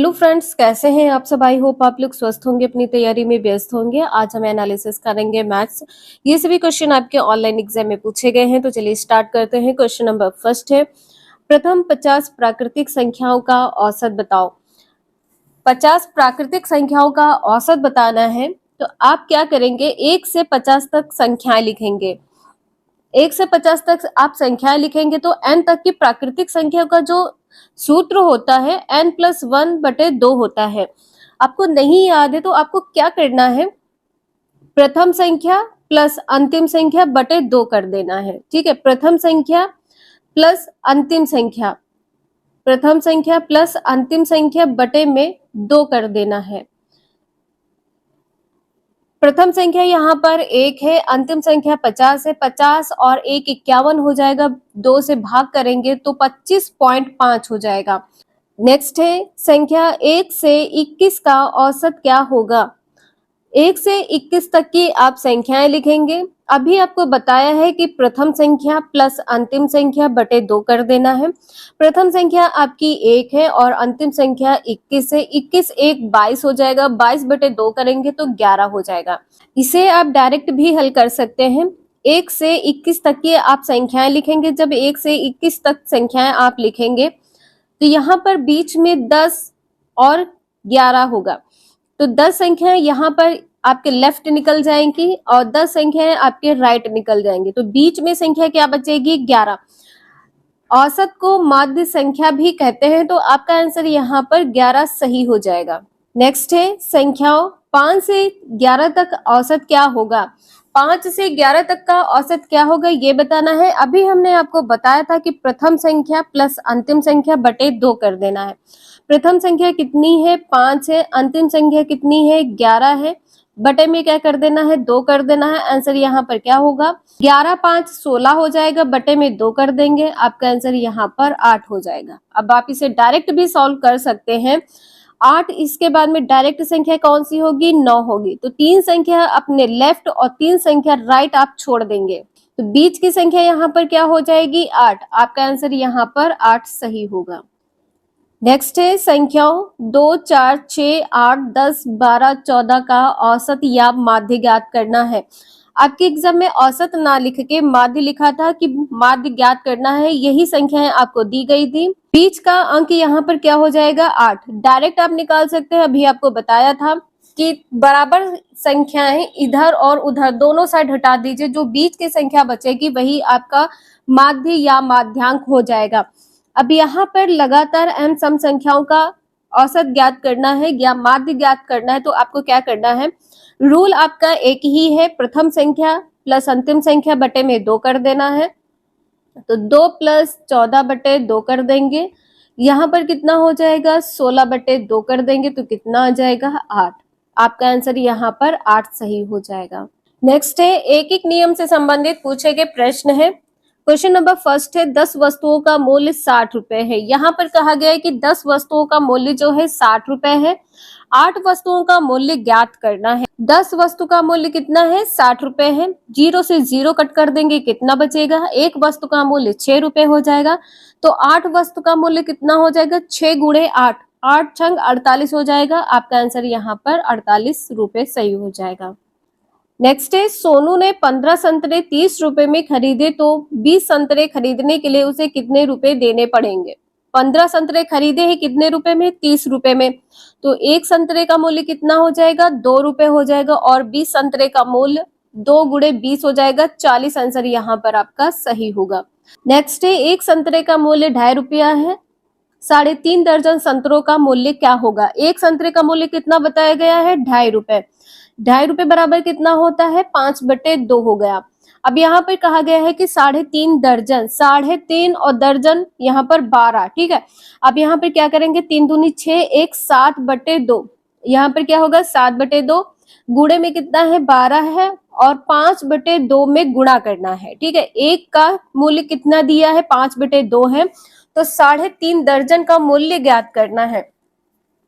Hello friends, कैसे हैं आप सब। आई होप आप लोग स्वस्थ होंगे, अपनी तैयारी में व्यस्त होंगे। आज हम एनालिसिस करेंगे मैथ्स। ये सभी क्वेश्चन आपके ऑनलाइन एग्जाम में पूछे गए हैं, तो चलिए स्टार्ट करते हैं। क्वेश्चन नंबर फर्स्ट है, प्रथम 50 प्राकृतिक संख्याओं का औसत बताओ। 50 प्राकृतिक संख्याओं का औसत बताना है तो आप क्या करेंगे, 1 से 50 तक संख्याएं लिखेंगे। 1 से 50 तक आप संख्याएं लिखेंगे तो n तक की प्राकृतिक संख्या का जो सूत्र होता है n+1/2 होता है। आपको नहीं याद है तो आपको क्या करना है, प्रथम संख्या प्लस अंतिम संख्या बटे 2 कर देना है। ठीक है, प्रथम संख्या प्लस अंतिम संख्या, प्रथम संख्या प्लस अंतिम संख्या बटे में 2 कर देना है। प्रथम संख्या यहाँ पर 1 है, अंतिम संख्या 50 है। 50 और 1 51 हो जाएगा, 2 से भाग करेंगे तो 25.5 हो जाएगा। नेक्स्ट है संख्या 1 से 21 का औसत क्या होगा। 1 से 21 तक की आप संख्याएं लिखेंगे। अभी आपको बताया है कि प्रथम संख्या प्लस अंतिम संख्या बटे 2 कर देना है। प्रथम संख्या आपकी 1 है और अंतिम संख्या 21 है। 21 1 22 हो जाएगा, 22 बटे 2 करेंगे तो 11 हो जाएगा। इसे आप डायरेक्ट भी हल कर सकते हैं। 1 से 21 तक की आप संख्याएं लिखेंगे। जब 1 से 21 तक संख्याएं आप लिखेंगे तो यहाँ पर बीच में 10 और 11 होगा, तो 10 संख्याएं यहाँ पर आपके लेफ्ट निकल जाएंगी और 10 संख्याएं आपके राइट निकल जाएंगी, तो बीच में संख्या क्या बचेगी, 11। औसत को माध्य संख्या भी कहते हैं, तो आपका आंसर यहाँ पर 11 सही हो जाएगा। नेक्स्ट है संख्याओं 5 से 11 तक औसत क्या होगा। 5 से 11 तक का औसत क्या होगा ये बताना है। अभी हमने आपको बताया था कि प्रथम संख्या प्लस अंतिम संख्या बटे 2 कर देना है। प्रथम संख्या कितनी है, 5 है, अंतिम संख्या कितनी है, 11 है, बटे में क्या कर देना है, 2 कर देना है। आंसर यहाँ पर क्या होगा, 11 5 16 हो जाएगा, बटे में 2 कर देंगे, आपका आंसर यहाँ पर 8 हो जाएगा। अब आप इसे डायरेक्ट भी सॉल्व कर सकते हैं। 8 इसके बाद में डायरेक्ट संख्या कौन सी होगी, 9 होगी, तो 3 संख्या अपने लेफ्ट और 3 संख्या राइट आप छोड़ देंगे, तो बीच की संख्या यहाँ पर क्या हो जाएगी, 8। आपका आंसर यहाँ पर 8 सही होगा। नेक्स्ट है संख्याओं 2 4 6 8 10 12 14 का औसत या माध्य ज्ञात करना है। आपके एग्जाम में औसत ना लिख के माध्य लिखा था कि माध्य ज्ञात करना है, यही संख्याएं आपको दी गई थी। बीच का अंक यहाँ पर क्या हो जाएगा, 8। डायरेक्ट आप निकाल सकते हैं। अभी आपको बताया था कि बराबर संख्याएं इधर और उधर दोनों साइड हटा दीजिए, जो बीच की संख्या बचेगी वही आपका माध्य या माध्यांक हो जाएगा। अब यहाँ पर लगातार m सम संख्याओं का औसत ज्ञात करना है या माध्य ज्ञात करना है, तो आपको क्या करना है, रूल आपका एक ही है, प्रथम संख्या प्लस अंतिम संख्या बटे में 2 कर देना है, तो 2 + 14 बटे 2 कर देंगे। यहाँ पर कितना हो जाएगा, 16 बटे 2 कर देंगे तो कितना आ जाएगा, 8। आपका आंसर यहाँ पर 8 सही हो जाएगा। नेक्स्ट है एक एक नियम से संबंधित पूछे गए प्रश्न है। क्वेश्चन नंबर फर्स्ट है, 10 वस्तुओं का मूल्य 60 रुपए है। यहाँ पर कहा गया है कि 10 वस्तुओं का मूल्य जो है 60 रुपए है। 8 वस्तुओं का मूल्य ज्ञात करना है। 10 वस्तु का मूल्य कितना है, 60 रुपए है। 0 से 0 कट कर देंगे, कितना बचेगा, एक वस्तु का मूल्य 6 रुपए हो जाएगा। तो 8 वस्तु का मूल्य कितना हो जाएगा, 6 × 8, 8 छंग 48 हो जाएगा। आपका आंसर यहाँ पर 48 रुपए सही हो जाएगा। नेक्स्ट है, सोनू ने 15 संतरे 30 रुपए में खरीदे तो 20 संतरे खरीदने के लिए उसे कितने रुपए देने पड़ेंगे। 15 संतरे खरीदे हैं कितने रुपए में, 30 रुपए में, तो एक संतरे का मूल्य कितना हो जाएगा, 2 रुपए हो जाएगा, और 20 संतरे का मूल्य 2 × 20 हो जाएगा, 40। आंसर यहाँ पर आपका सही होगा। नेक्स्ट है, एक संतरे का मूल्य 2.5 रुपया है, 3.5 दर्जन संतरों का मूल्य क्या होगा। एक संतरे का मूल्य कितना बताया गया है, 2.5 रुपए। 2.5 रुपए बराबर कितना होता है, 5/2 हो गया। अब यहाँ पर कहा गया है कि 3.5 दर्जन, 3.5 और दर्जन यहाँ पर 12, ठीक है। अब यहाँ पर क्या करेंगे, 3 दूनी 6, 1 7/2, यहाँ पर क्या होगा, 7/2, गुणे में कितना है, 12 है, और 5/2 में गुणा करना है, ठीक है। एक का मूल्य कितना दिया है, 5/2 है, तो 3.5 दर्जन का मूल्य ज्ञात करना है।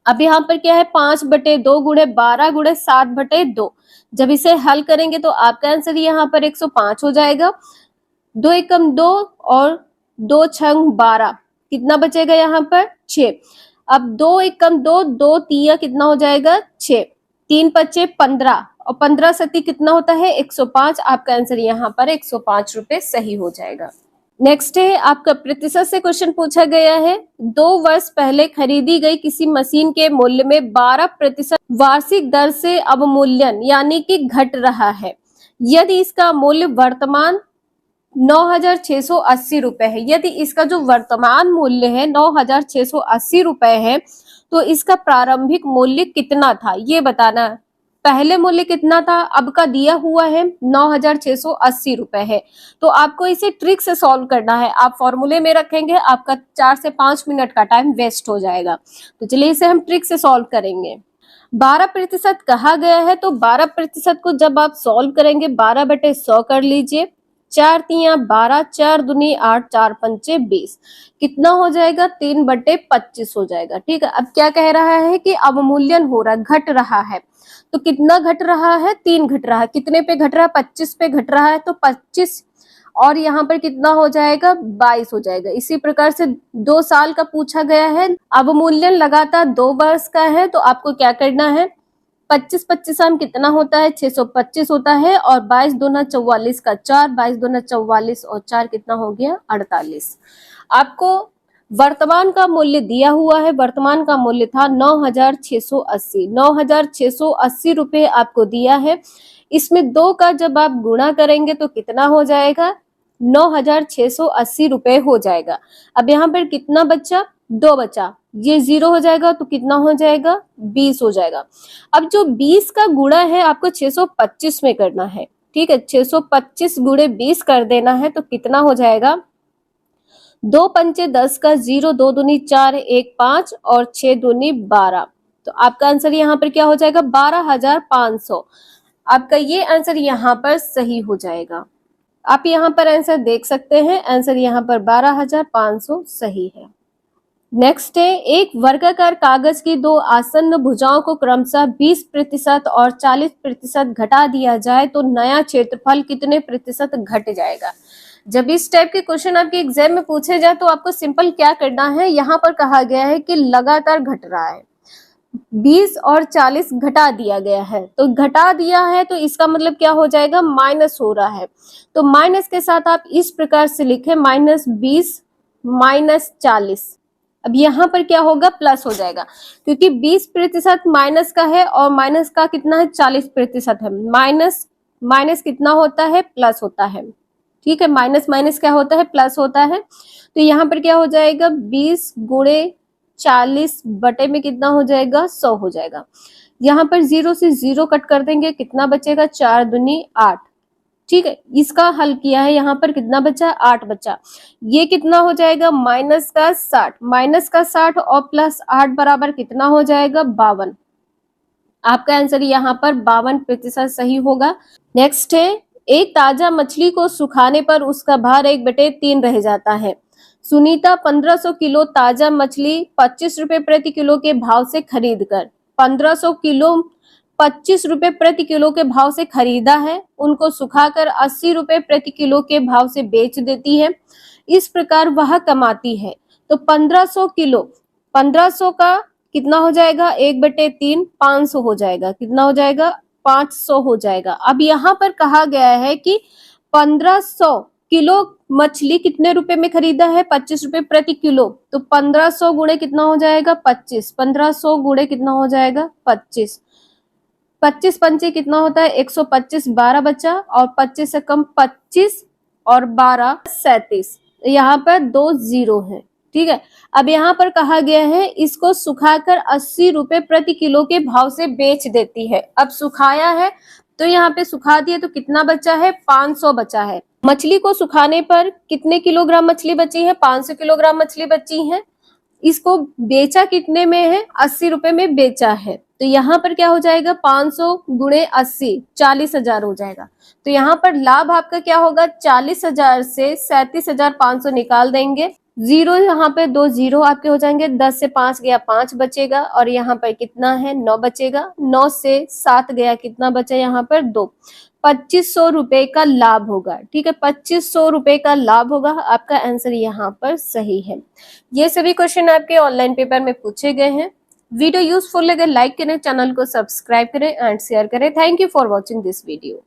अब यहाँ पर क्या है, 5/2 गुणे 12 गुणे 7/2। जब इसे हल करेंगे तो आपका आंसर यहाँ पर 105 हो जाएगा। 2 एकम 2 और 2 छंग 12, कितना बचेगा यहाँ पर, 6। अब 2 एकम 2, 2 तिया कितना हो जाएगा 6, 3 पच्चे 15 और 15 सती कितना होता है 105। आपका आंसर यहाँ पर 105 रुपए सही हो जाएगा। नेक्स्ट है आपका प्रतिशत से क्वेश्चन पूछा गया है। 2 वर्ष पहले खरीदी गई किसी मशीन के मूल्य में 12% वार्षिक दर से अवमूल्यन यानी कि घट रहा है। यदि इसका मूल्य वर्तमान 9,680 रुपए है, यदि इसका जो वर्तमान मूल्य है 9,680 रुपए है, तो इसका प्रारंभिक मूल्य कितना था ये बताना। पहले मूल्य कितना था, अब का दिया हुआ है 9,680 रुपए है, तो आपको इसे ट्रिक से सॉल्व करना है। आप फॉर्मूले में रखेंगे, आपका 4 से 5 मिनट का टाइम वेस्ट हो जाएगा। तो चलिए इसे हम ट्रिक से सॉल्व करेंगे। 12% कहा गया है, तो 12% को जब आप सॉल्व करेंगे 12/100 कर लीजिए। 4 तिया 12, 4 दूनी 8, 4 पंचे 20, कितना हो जाएगा 3/25 हो जाएगा। ठीक है, अब क्या कह रहा है कि अवमूल्यन हो रहा है, घट रहा है। तो कितना घट रहा है, 3 घट रहा है। कितने पे घट रहा है, 25 पे घट रहा है, तो 25 और यहाँ पर कितना हो जाएगा 22 हो जाएगा। इसी प्रकार से 2 साल का पूछा गया है, अवमूल्यन लगातार 2 वर्ष का है, तो आपको क्या करना है 25 25 कितना होता है 625 होता है, और 22 दूना 44 का 4, 22 दूना 44 और 4 कितना हो गया 48। आपको वर्तमान का मूल्य दिया हुआ है, वर्तमान का मूल्य था 9,680, 9,680 रुपए आपको दिया है। इसमें 2 का जब आप गुणा करेंगे तो कितना हो जाएगा 9,680 रुपए हो जाएगा। अब यहाँ पर कितना बचा 2 बचा, ये 0 हो जाएगा, तो कितना हो जाएगा 20 हो जाएगा। अब जो 20 का गुणा है आपको 625 में करना है। ठीक है, 625 गुणे 20 कर देना है, तो कितना हो जाएगा 2 पंचे 10 का 0, 2 दूनी 4, 1 5 और 6 दूनी 12। तो आपका आंसर यहाँ पर क्या हो जाएगा 12,500। आपका ये आंसर यहाँ पर सही हो जाएगा। आप यहाँ पर आंसर देख सकते हैं, आंसर यहाँ पर 12,500 सही है। नेक्स्ट है, एक वर्गाकार कागज की 2 आसन्न भुजाओं को क्रमशः 20% और 40% घटा दिया जाए तो नया क्षेत्रफल कितने प्रतिशत घट जाएगा। जब इस टाइप के क्वेश्चन आपके एग्जाम में पूछे जाए तो आपको सिंपल क्या करना है, यहाँ पर कहा गया है कि लगातार घट रहा है, 20 और 40 घटा दिया गया है, तो घटा दिया है तो इसका मतलब क्या हो जाएगा माइनस हो रहा है। तो माइनस के साथ आप इस प्रकार से लिखें -20 -40। अब यहाँ पर क्या होगा प्लस हो जाएगा, क्योंकि 20% माइनस का है और माइनस का कितना है 40% है। माइनस माइनस कितना होता है प्लस होता है। ठीक है, माइनस माइनस क्या होता है प्लस होता है। तो यहाँ पर क्या हो जाएगा 20 गुणे 40 बटे में कितना हो जाएगा 100 हो जाएगा। यहाँ पर 0 से 0 कट कर देंगे, कितना बचेगा 4 दूनी 8। ठीक है, इसका हल किया है, यहाँ पर कितना बचा 8 बचा। ये कितना हो जाएगा माइनस का 60 और प्लस 8 बराबर कितना हो जाएगा 52। आपका आंसर यहाँ पर 52% सही होगा। नेक्स्ट है, एक ताजा मछली को सुखाने पर उसका भार 1/3 रह जाता है। सुनीता 1500 किलो ताजा मछली 25 रुपए प्रति किलो के भाव से खरीद कर 1500 किलो 25 रुपए प्रति किलो के भाव से खरीदा है, उनको सुखाकर 80 रुपए प्रति किलो के भाव से बेच देती है। इस प्रकार वह कमाती है। तो 1500 किलो, 1500 का कितना हो जाएगा 1/3 500 हो जाएगा, कितना हो जाएगा 500 हो जाएगा। अब यहाँ पर कहा गया है कि 1500 किलो मछली कितने रुपए में खरीदा है 25 रुपए प्रति किलो, तो 1500 गुणे कितना हो जाएगा 25, 1500 गुणे कितना हो जाएगा 25, 25 पंचे कितना होता है 125, 12 बचा और 25 से कम 25 और 12 37, यहाँ पर 2 0 है। ठीक है, अब यहाँ पर कहा गया है इसको सुखाकर 80 रुपए प्रति किलो के भाव से बेच देती है। अब सुखाया है तो यहाँ पे सुखा दिया तो कितना बचा है 500 बचा है। मछली को सुखाने पर कितने किलोग्राम मछली बची है 500 किलोग्राम मछली बची है। इसको बेचा कितने में है 80 रुपए में बेचा है, तो यहाँ पर क्या हो जाएगा 500 गुणे 80 40,000 हो जाएगा। तो यहाँ पर लाभ आपका क्या होगा 40,000 से 37,500 निकाल देंगे जीरो यहाँ पे 2 जीरो आपके हो जाएंगे, 10 से 5 गया 5 बचेगा और यहाँ पर कितना है 9 बचेगा, 9 से 7 गया कितना बचा यहाँ पर 2, 2500 रुपए का लाभ होगा। ठीक है, 2500 रुपए का लाभ होगा। आपका आंसर यहाँ पर सही है। ये सभी क्वेश्चन आपके ऑनलाइन पेपर में पूछे गए हैं। वीडियो यूजफुल लगे लाइक करें, चैनल को सब्सक्राइब करें एंड शेयर करें। Thank you for watching this video.